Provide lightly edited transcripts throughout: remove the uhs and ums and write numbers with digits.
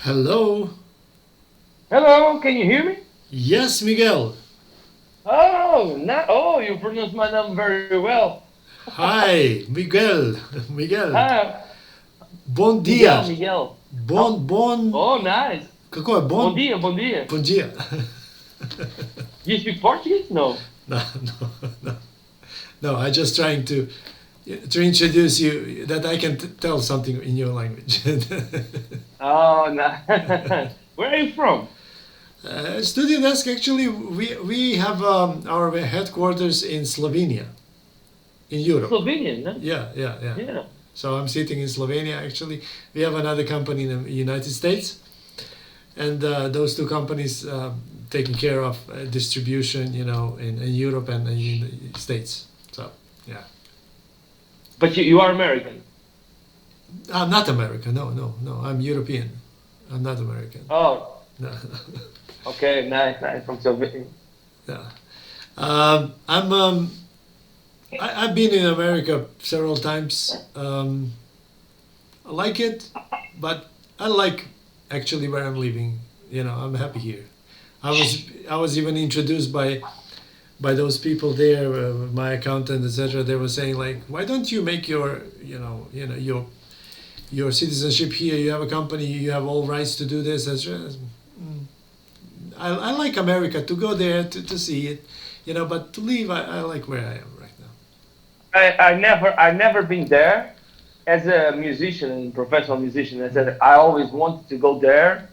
Hello. Hello, can you hear me? Yes, Miguel. Oh, you pronounce my name very well. Hi, Miguel. Miguel. Ah, Bom dia. Miguel, Miguel. Bon, How? bon. Oh, nice. Какое? Bom Bon. dia, bom dia. Bom dia. You speak Portuguese? No. No, no, no. No, I'm just trying to introduce you that I can tell something in your language. Oh, no. Where are you from? StudioDesk, actually, we have our headquarters in Slovenia, in Europe. Slovenian, no? Yeah, yeah, yeah. Yeah. So I'm sitting in Slovenia. Actually, we have another company in the United States, and those two companies taking care of distribution, in Europe and in the States. So yeah, But you are American. I'm not American. No, no, no. I'm European. I'm not American. Oh, No, okay, nice. From Slovenia. no. I'm. I've been in America several times. I like it, but I like actually where I'm living. I'm happy here. I was even introduced by those people there, my accountant, etc. They were saying like, why don't you make your citizenship here? You have a company, you have all rights to do this, etc. I like America to go there to see it, but to leave, I like where I am right now. I never been there as a musician, professional musician. I said I always wanted to go there,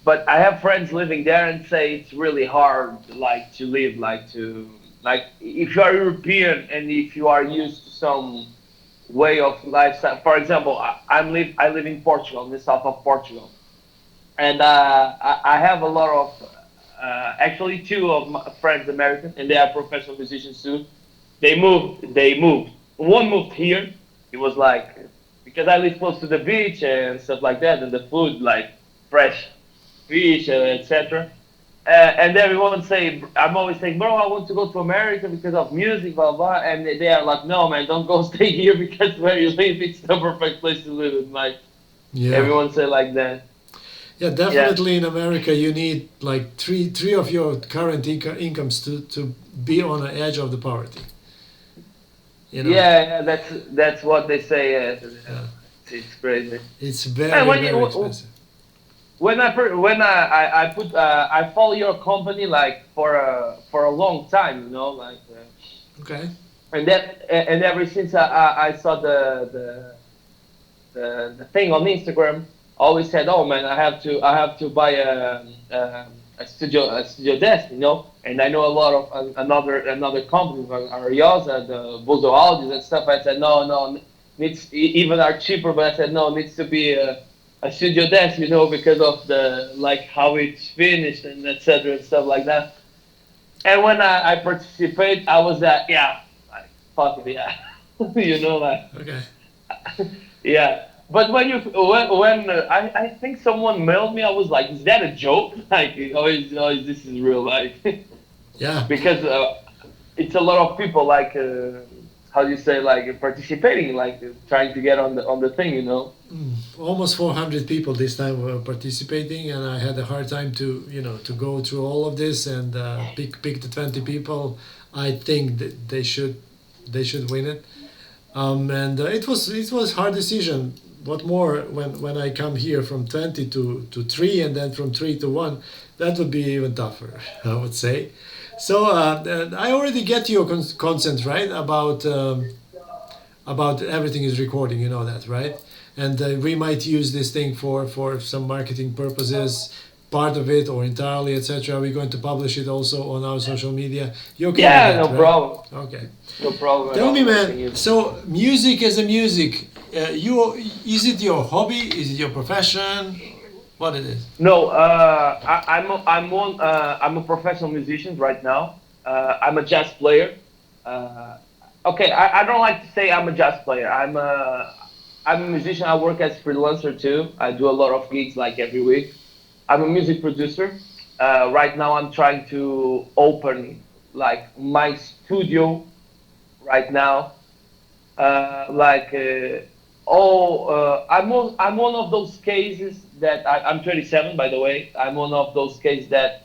but I have friends living there and say it's really hard, like to live, like if you are European and if you are used to some way of lifestyle. For example, I live in Portugal, in the south of Portugal, and I have a lot of actually two of my friends American, and they are professional musicians too. They moved. One moved here. It was like because I live close to the beach and stuff like that, and the food like fresh fish, etc. And everyone say, I'm always saying, bro, I want to go to America because of music, blah blah. And they are like, no, man, don't go stay here because where you live, it's the perfect place to live. And like Yeah. everyone say like that. Yeah, Yeah, definitely in America, you need like three of your current incomes to be on the edge of the poverty. You know, yeah, that's what they say. yeah. It's crazy. It's And very very expensive. when I put I follow your company like for a long time, like. Okay. And ever since I saw the thing on Instagram, I always said, "Oh man, I have to buy a studio desk," And I know a lot of another companies like Ariosa, the Bozo Audis and stuff. I said, "No, no, even are cheaper," but I said, "No, needs to be a studio desk," because of the like how it's finished and etc. and stuff like that. And when I participate, I was yeah, like, fuck it, yeah, like. Okay. Yeah, but when I think someone mailed me, I was like, "Is that a joke?" Like, this is real life, Yeah. because it's a lot of people like how do you say like participating, like trying to get on the thing. Almost 400 people this time were participating, and I had a hard time to go through all of this and pick the 20 people. I think that they should win it. And it was hard decision. What more when I come here from 20 to 3 and then from 3 to 1, that would be even tougher, I would say. So I already get your consent, right, about everything is recording, you know that, right? And we might use this thing for some marketing purposes, part of it or entirely, etc. We're going to publish it also on our social media. You okay with Yeah, that, no right? problem, Okay. no problem at Tell me, all. I think man. it's. So, music as a music, you is it your hobby? Is it your profession? What it is? No, I'm a professional musician right now. I'm a jazz player. Uh, okay, I don't like to say I'm a jazz player. I'm a musician. I work as freelancer too. I do a lot of gigs like every week. I'm a music producer. Right now, I'm trying to open like my studio right now. Like Oh, I'm one of those cases that I'm 37, by the way. I'm one of those cases that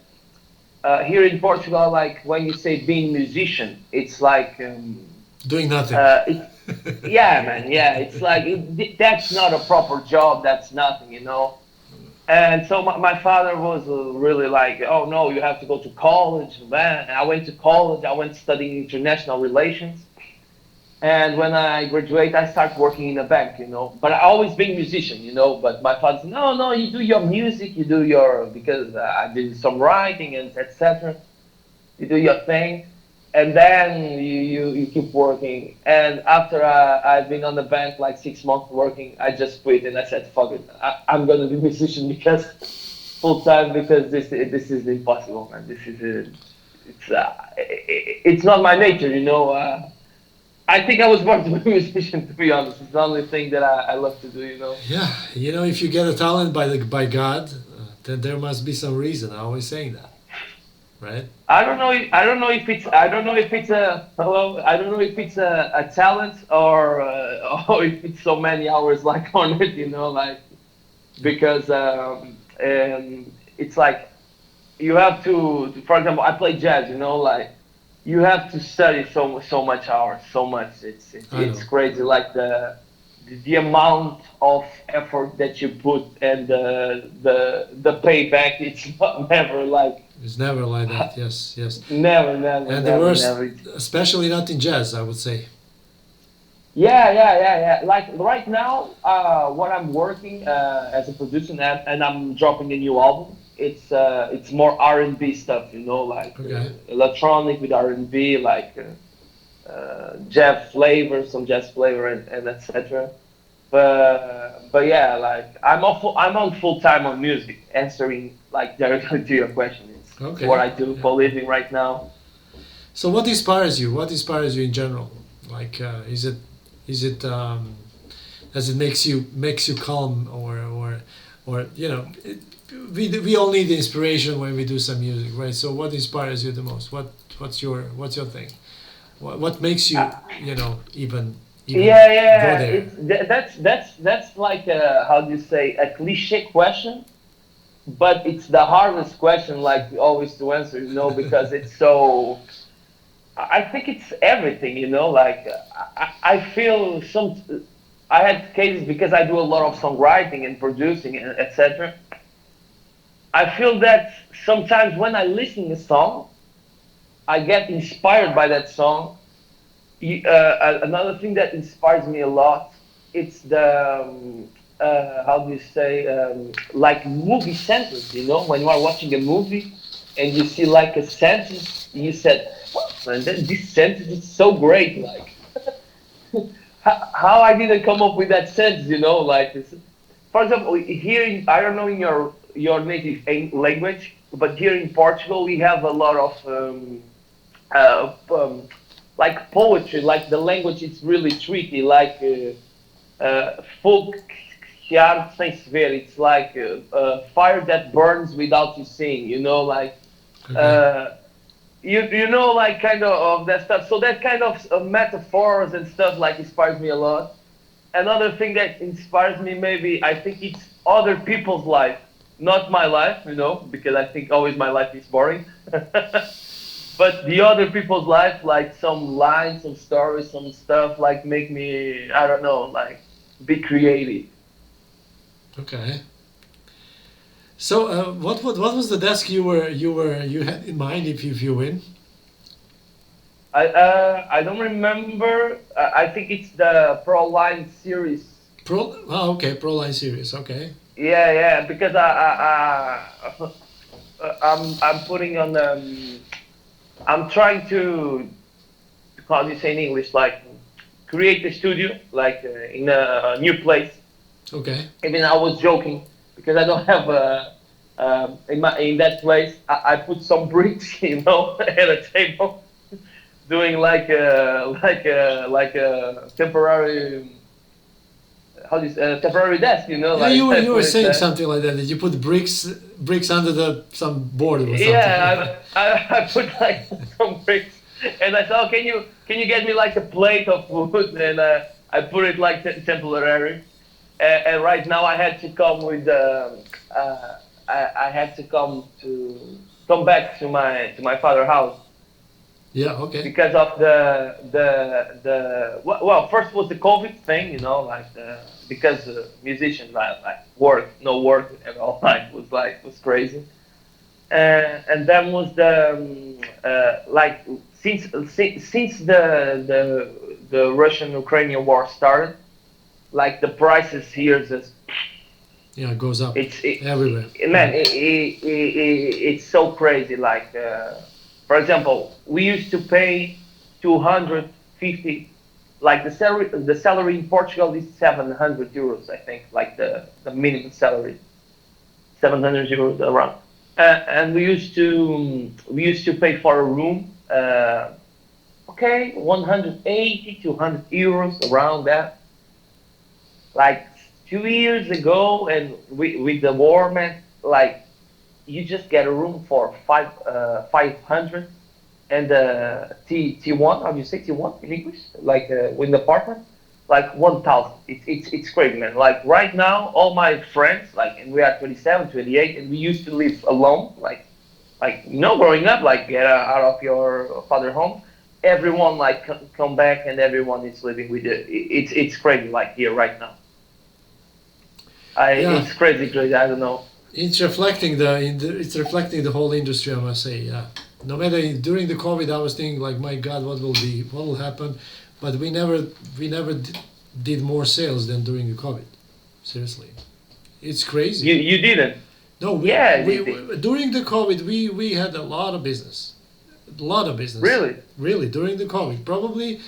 here in Portugal, like when you say being musician, it's like Doing nothing. it, yeah, man, yeah. It's like that's not a proper job. That's nothing, you know. And so my father was really like, oh no, you have to go to college, man. And I went to college. I went studying international relations. And when I graduate, I start working in a bank, you know. But I always been musician, you know. But my father said, no, no, you do your music, you do your because I did some writing and etc. You do your thing, and then you keep working. And after I've been on the bank like 6 months working, I just quit and I said, fuck it, I'm gonna be a musician because full time because this is impossible, man. This is it's not my nature, you know. I think I was born to be a musician, to be honest. It's the only thing that I love to do, you know. Yeah, if you get a talent by God, then there must be some reason. I always saying that, right? I don't know. I don't know if it's. I don't know if it's a. Hello. I don't know if it's a talent or or if it's so many hours like on it. You know, like because it's like you have to. For example, I play jazz. You know, like you have to study so much hours, so much. I It's know. crazy. Like the amount of effort that you put and the payback. It's not never like It's never like that. Yes, yes. never, never, And the never, worst, never. especially not in jazz, I would say. Yeah, yeah, yeah, yeah. Like right now, what I'm working as a producer and I'm dropping a new album. It's more R&B stuff, you know, like Okay. electronic with R&B, like jazz flavor, some jazz flavor, and etc. But yeah, like I'm on full time on music, answering like directly to your question. It's what Okay. I do Yeah. for a living right now. So what inspires you? What inspires you in general? Like, is it does it makes you calm or we all need inspiration when we do some music, right? So what inspires you the most? What's your thing? What makes you even Yeah, go yeah. there? That's like how do you say a cliche question, but it's the hardest question, like always to answer, you know, because it's so. I think it's everything, you know. Like I feel some. I had cases because I do a lot of songwriting and producing and etc. I feel that sometimes when I listen to a song, I get inspired by that song. Another thing that inspires me a lot, it's the how do you say like movie sentence. You know, when you are watching a movie and you see like a sentence, you said, "Wow, man, this sentence is so great!" Like how I didn't come up with that sentence. You know, like for example, here I don't know in your native language, but here in Portugal we have a lot of uh, um, like poetry, like the language is really tricky, like folk chiar sem se ver. It's like fire that burns without you seeing, you know, like Okay. uh, you know, like kind of that stuff. So that kind of metaphors and stuff like inspires me a lot. Another thing that inspires me, maybe I think it's other people's life, not my life, you know, because I think always my life is boring. But the other people's life, like some lines, some stories, some stuff, like make me, I don't know, like be creative. Okay. So what was the desk you had in mind if you win? I don't remember. I think it's the Pro Line series. Pro. Oh, okay. Pro line series. Okay. Yeah, yeah, because I'm putting on I'm trying to how do you say in English, like create a studio like in a new place. Okay. Even I was joking because I don't have a in that place. I put some bricks, you know, at a table, doing like a temporary how do you say, temporary desk, you know, Yeah, like you were I you were put it saying there. something like that. That you put bricks under the some board or something. Yeah, I put like some bricks, and I said, oh, can you get me like a plate of food? And I I put it like temporary. And right now I had to come with I had to come back to my father's house Yeah. Okay. because of well, first was the COVID thing, you know, like because musicians like work no work at all, like was crazy. And then was the like since the Russian Ukrainian war started, like the prices here just Yeah. It goes up it's everywhere. man it's so crazy. Like for example, we used to pay 250, like the salary in Portugal is 700 euros, I think, like the minimum salary, 700 euros around. And we used to pay for a room, okay, 180 200 euros around that, like 2 years ago. And with the war, man, like you just get a room for 500. And T1, how do you say T1 in English, like with the apartment, like 1,000. It's crazy, man. Like right now all my friends, like, and we are 27, 28, and we used to live alone, like growing up, like get out of your father home, everyone like come back and everyone is living with it. It's crazy, like here right now. Yeah. It's crazy. I don't know. It's reflecting the whole industry, I must say. Yeah. No matter during the COVID, I was thinking like, my God, what will happen? But we never did more sales than during the COVID. Seriously, it's crazy. You didn't? No, Yeah, during the COVID, we had a lot of business, a lot of business. really. Really, during the COVID, probably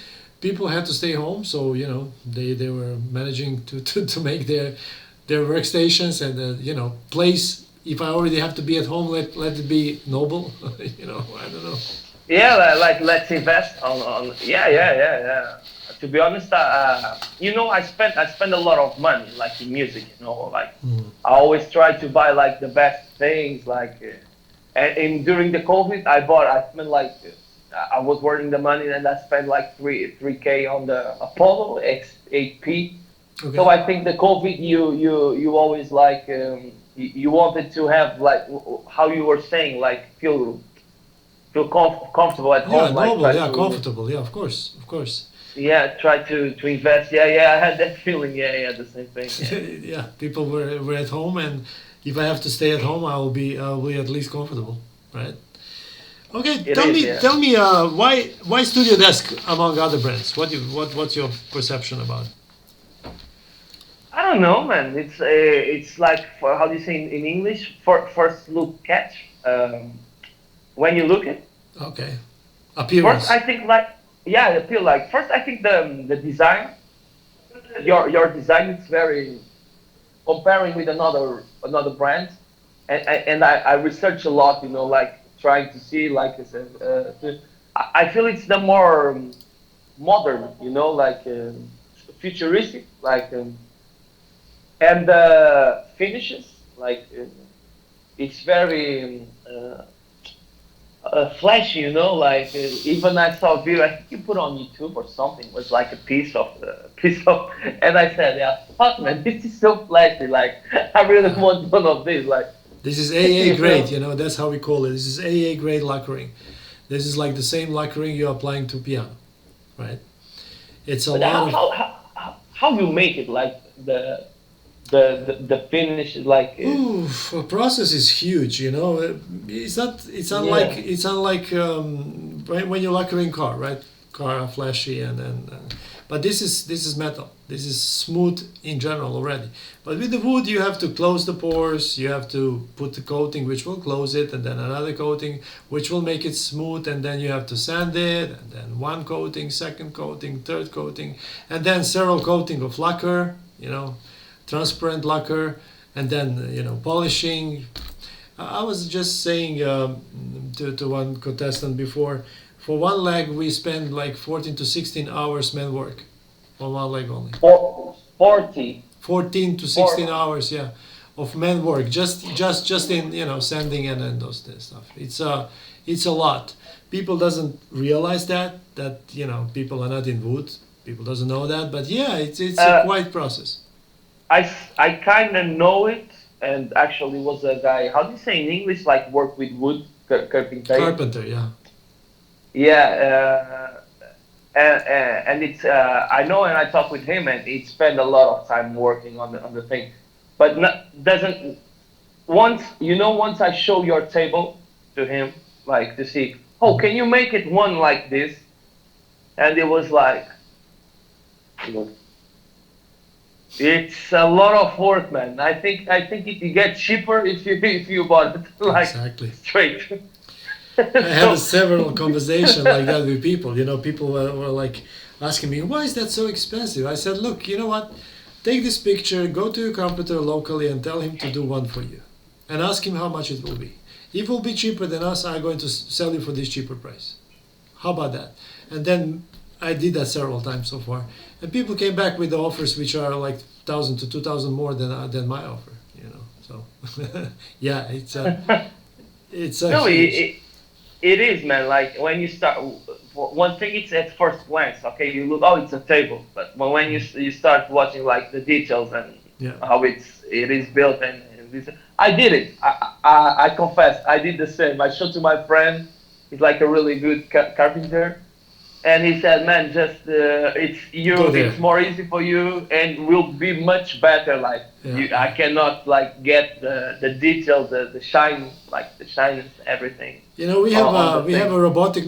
people had to stay home, so they were managing to make their workstations and place. If I already have to be at home, let it be noble. I don't know. Yeah, like let's invest on yeah. To be honest, I spend a lot of money like in music. Like Mm. I always try to buy like the best things. Like, and during the COVID, I spent like I was working the money and I spent like three k on the Apollo X8P. So Okay. I think the COVID, you always like you wanted to have like how you were saying, like feel comfortable at Yeah, home, like noble. try Yeah, to, comfortable. Yeah, of course, of course. yeah, try to invest. Yeah, I had that feeling. Yeah, the same thing. Yeah, Yeah, people were at home, and if I have to stay at home, I will be at least comfortable, right? Okay, it tell is. me Yeah, tell me why Studio Desk among other brands? What's your perception about it? I don't know, man. It's like, for, how do you say in English? For first look catch. When you look at Okay, first, I appearance. think like, yeah, the appeal. Like first, I think the design. Your design is very, comparing with another brand. And I research a lot, like trying to see, like I said, I feel it's the more modern, like futuristic, like and the finishes, like it's very flashy, like even I saw a video, I think you put on YouTube or something, was like a piece of, and I said, yeah, fuck, man, this is so flashy, like I really Yeah. want one of these, like, This is AA you grade, know. that's how we call it. This is AA grade lacquering. This is like the same lacquering you're applying to piano, right? It's a But lot how of. how how how you make it, like the finish is like Ooh, the process is huge. It's not. It's unlike. yeah. It's unlike when you're lacquering car, right? Car are flashy but this is metal. This is smooth in general already. But with the wood, you have to close the pores. You have to put the coating, which will close it, and then another coating, which will make it smooth, and then you have to sand it, and then one coating, second coating, third coating, and then several coating of lacquer. Transparent lacquer, and then polishing. I was just saying to one contestant before, for one leg we spend like 14 to 16 hours man work on one leg only. 40 14 to 16 40. hours, yeah, of man work, just in sanding and those stuff. It's a lot. People doesn't realize that people are not in wood. People doesn't know that, but yeah, it's a Uh, quite process. I kind of know it, and actually was a guy. How do you say in English? Like work with wood, carpentry. Carpenter, yeah. Yeah, and it's I know, and I talked with him, and he spent a lot of time working on the thing, but not, doesn't once I show your table to him, like to see, oh, Mhm. can you make it one like this? And it was like, it's a lot of work, man. I think it gets cheaper if you if you bought it like Exactly. straight. I had a So several conversation like that with people. People were like asking me, "Why is that so expensive?" I said, "Look, you know what? Take this picture, go to your carpenter locally, and tell him to do one for you, and ask him how much it will be. If it will be cheaper than us, I'm going to sell you for this cheaper price. How about that?" And then I did that several times so far, and people came back with the offers which are like 1,000 to 2,000 more than my offer. So yeah, it's a no, huge. it is, man. Like when you start, for one thing, it's at first glance. Okay, you look, oh, it's a table, but when you start watching like the details and Yeah. how it is built and this, I did it. I confess, I did the same. I showed to my friend. He's like a really good carpenter, and he said, "Man, just it's Go you. there. It's more easy for you, and will be much better. Like Yeah. you, I cannot like get the detail, the shine, like the shyness, everything We have on the we have thing." a robotic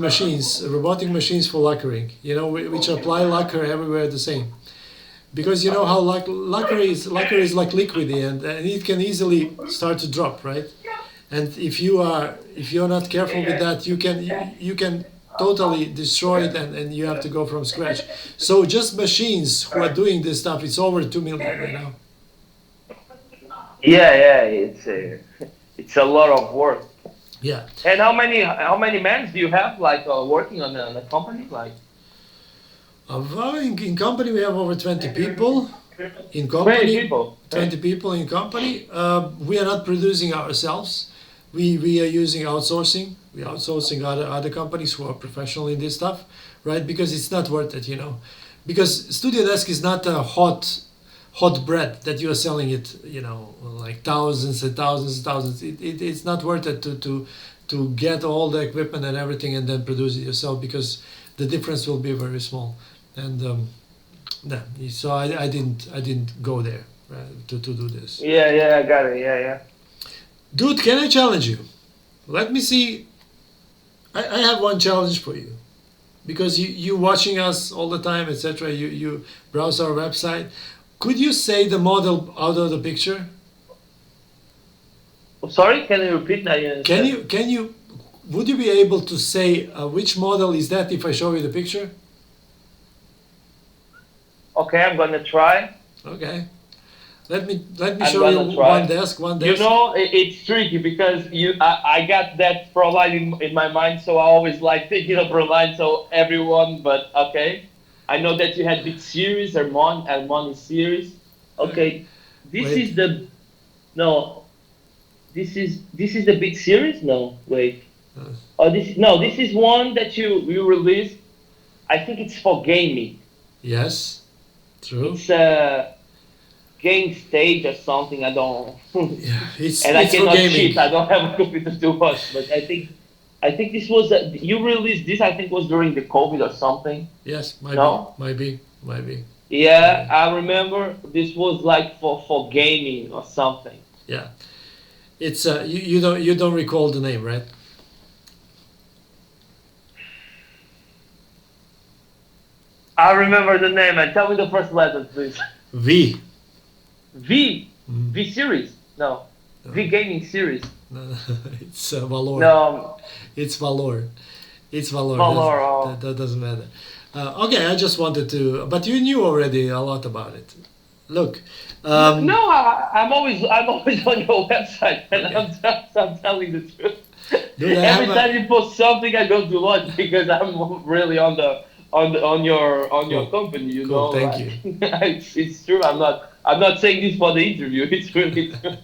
machines for lacquering. Which apply lacquer everywhere the same. Because you know how lacquer is like liquid and it can easily start to drop, right? And if you're not careful with that, you can totally destroy it and you have to go from scratch. So just machines who are doing this stuff, it's over 2 million right now. Yeah, it's a lot of work. Yeah. And how many men do you have like working on the company? Like In company, we have over 20 people. In 20 company, people. 20 people in company. We are not producing ourselves. We are using outsourcing. We're outsourcing other companies who are professional in this stuff, right? Because it's not worth it. Because StudioDesk is not a hot bread that you are selling it, like thousands and thousands and thousands. It's not worth it to get all the equipment and everything and then produce it yourself because the difference will be very small. And yeah, so I didn't go there to do this. Yeah, I got it. Yeah. Dude, can I challenge you? Let me see. I have one challenge for you because you watching us all the time, etc. You browse our website. Could you say the model out of the picture? Oh, sorry, can you repeat that? Can you would you be able to say which model is that if I show you the picture? Okay, I'm gonna try. Okay. Let me I'm show you gonna try. one You desk. know, it's tricky because I got that Proline in my mind, so I always like thinking of Proline, so everyone, but okay. I know that you had big series, Armon is series. Okay, this Wait. is the, no, this is the big series? No, wait. Uh, Oh, this is one that you released. I think it's for gaming. yes. True. It's a game stage or something. I don't. Yeah. It's And I it's for cannot gaming. cheat. I don't have a computer to watch. But I think this was you released this. I think was during the COVID or something. Yes. Might be. No. Might be. Might be. Yeah, Yeah. I remember this was like for gaming or something. Yeah. It's you don't recall the name, right? I remember the name. And tell me the first letter, please. V. V Mm. V series. No, No, V gaming series. no, it's Valor. No, It's Valor. It's Valor. Valor. That doesn't matter. Okay, I just wanted to, but you knew already a lot about it. Look, No, I'm always on your website, and okay, I'm telling the truth. dude, I Every have time a you post something, I go to watch because I'm really on your cool, company. cool. Thank Like you. it's true. I'm not saying this for the interview. It's really true.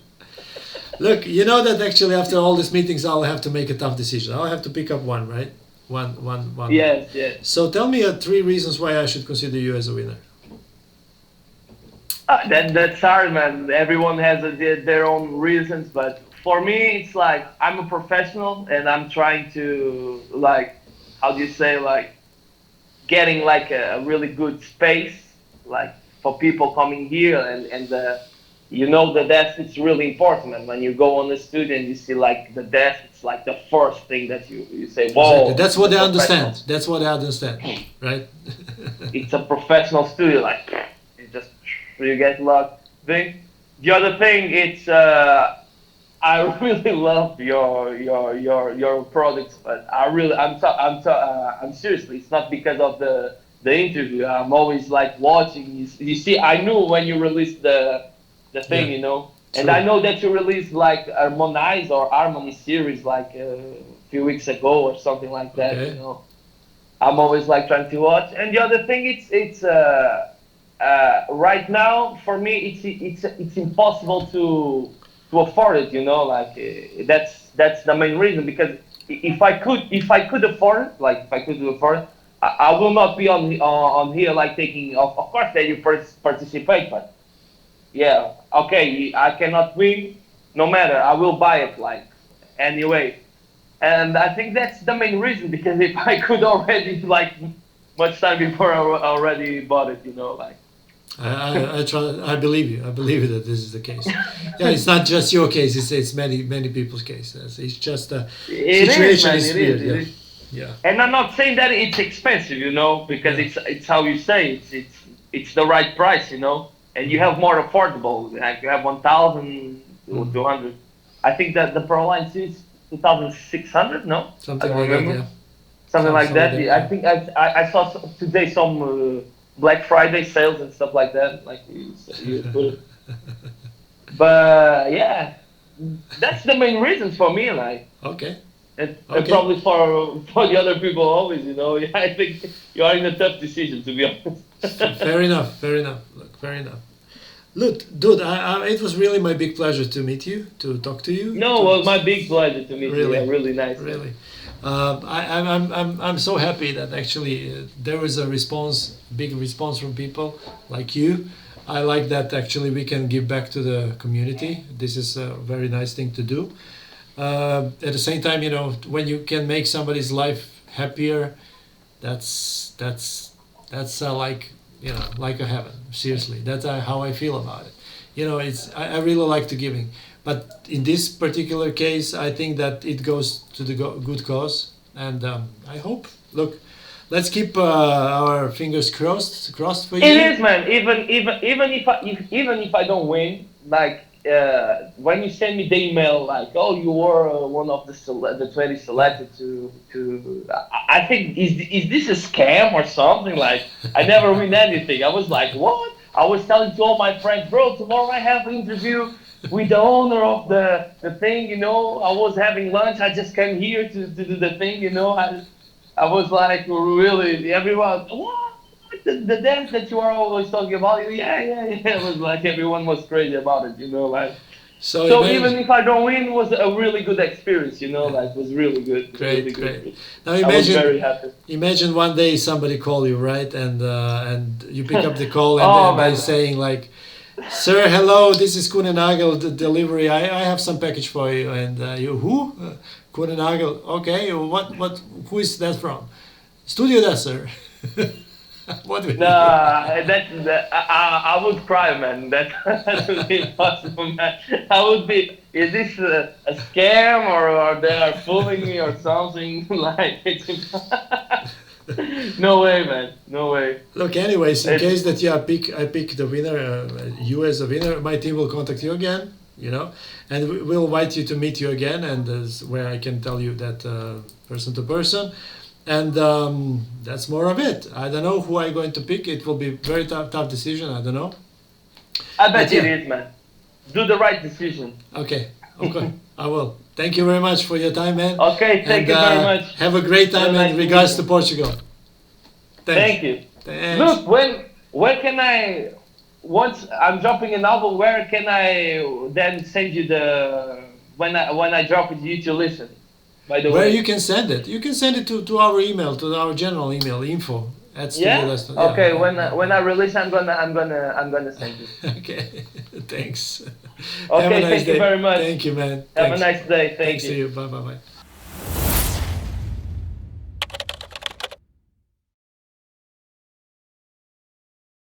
Look, you know that actually after all these meetings, I'll have to make a tough decision. I'll have to pick up one, right? one. Yes, yes. So tell me 3 reasons why I should consider you as a winner. That's hard, man. Everyone has their own reasons, but for me, it's like I'm a professional and I'm trying to like, how do you say, like getting like a really good space, like for people coming here and you know the desk is really important. And when you go on the studio and you see like the desk, it's like the first thing that you say, Exactly. whoa, That's it's what a they professional. understand. That's what they understand, right? It's a professional studio. Like you just you get luck thing. The other thing, it's I really love your products, but I'm seriously. It's not because of the interview. I'm always like watching. You see, I knew when you released the thing, Yeah, and I true. know that you released like Harmonize or Harmony series like a few weeks ago or something like that. Okay. I'm always like trying to watch. And the other thing, it's right now for me, it's impossible to afford it. Like that's the main reason because if I could afford it, like if I could afford it, I will not be on here like taking. Of course that you participate, but yeah, okay, I cannot win. No matter, I will buy it like anyway. And I think that's the main reason because if I could already like much time before I already bought it, like. I try. I believe you. I believe you that this is the case. Yeah, it's not just your case. It's many people's case. It's just the It is, situation man. is It weird. is. It Yeah, is. yeah, And I'm not saying that it's expensive, because yeah. it's how you say it's the right price. And you have more affordable, like you have 1,000 or Mm. 200. I think that the Pro Line is 2,600. No, I Something don't like that. remember. Yeah, Something like something like that. that. Yeah, I Yeah. think I saw today some Black Friday sales and stuff like that. Like you put it, but yeah, that's the main reasons for me. Like, Okay. and Okay. probably for the other people always. I think you are in a tough decision to be honest. Fair enough. Fair enough. Look, fair enough. Look, dude, it was really my big pleasure to meet you, to talk to you, No, to well, my big pleasure to meet you. Yeah, really, really nice, man. really. I'm so happy that actually there was a response, big response from people like you. I like that actually we can give back to the community. This is a very nice thing to do. At the same time, when you can make somebody's life happier, that's like like a heaven. Seriously, that's how I feel about it. It's I really like to giving, but in this particular case, I think that it goes to the good cause, and I hope. Look, let's keep our fingers crossed for It you. is, man. Even if I don't win, like when you send me the email, like, oh, you were one of the 20 Yeah. selected to. I think is this a scam or something? Like I never win anything. I was like, what? I was telling to all my friends, bro, tomorrow I have an interview with the owner of the thing. I was having lunch. I just came here to do the thing. I was like, really, everyone, what? The dance that you are always talking about? Yeah, yeah, yeah. It was like everyone was crazy about it. Like, So so even imagine. if I don't win, it was a really good experience. Yeah. Like, it was really good, really Great, good. great. Now I was imagine, very happy. imagine one day somebody call you, right, and you pick up the call Oh, and they man. saying like, "Sir, hello, this is Kunenagel the delivery. I have some package for you." And you who? Kunenagel. Okay, what? Who is that from? StudioDesk, sir. What do you? Nah, I would cry, man. That would be impossible, man. I would be. Is this a scam or they are fooling me or something? Like no way, man. No way. Look, anyways, in It's case that I pick the winner, you as a winner, my team will contact you again, and we'll invite you to meet you again, and that's where I can tell you that person to person, and that's more of it. I don't know who I'm going to pick. It will be very tough decision. I don't know, I but bet it yeah, is, man. Do the right decision. okay, okay, I will. Thank you very much for your time, man, Okay, thank and you very much. have a great It was time. And nice to meet regards to you. Portugal. Thanks, Thank you. thanks. Look, when can I? Once I'm dropping an album, where can I then send you the when I drop it you to listen? by the Where way. you can send it? You can send it to our email, to our general email, info at Yeah. StudioDesk. Okay. Yeah, When I release, I'm gonna send it. okay, thanks. Have a Okay. nice Thank you day. very much. Thank you, man. Have a Thanks. nice day. Thank Thanks to you. you. Bye, bye, bye.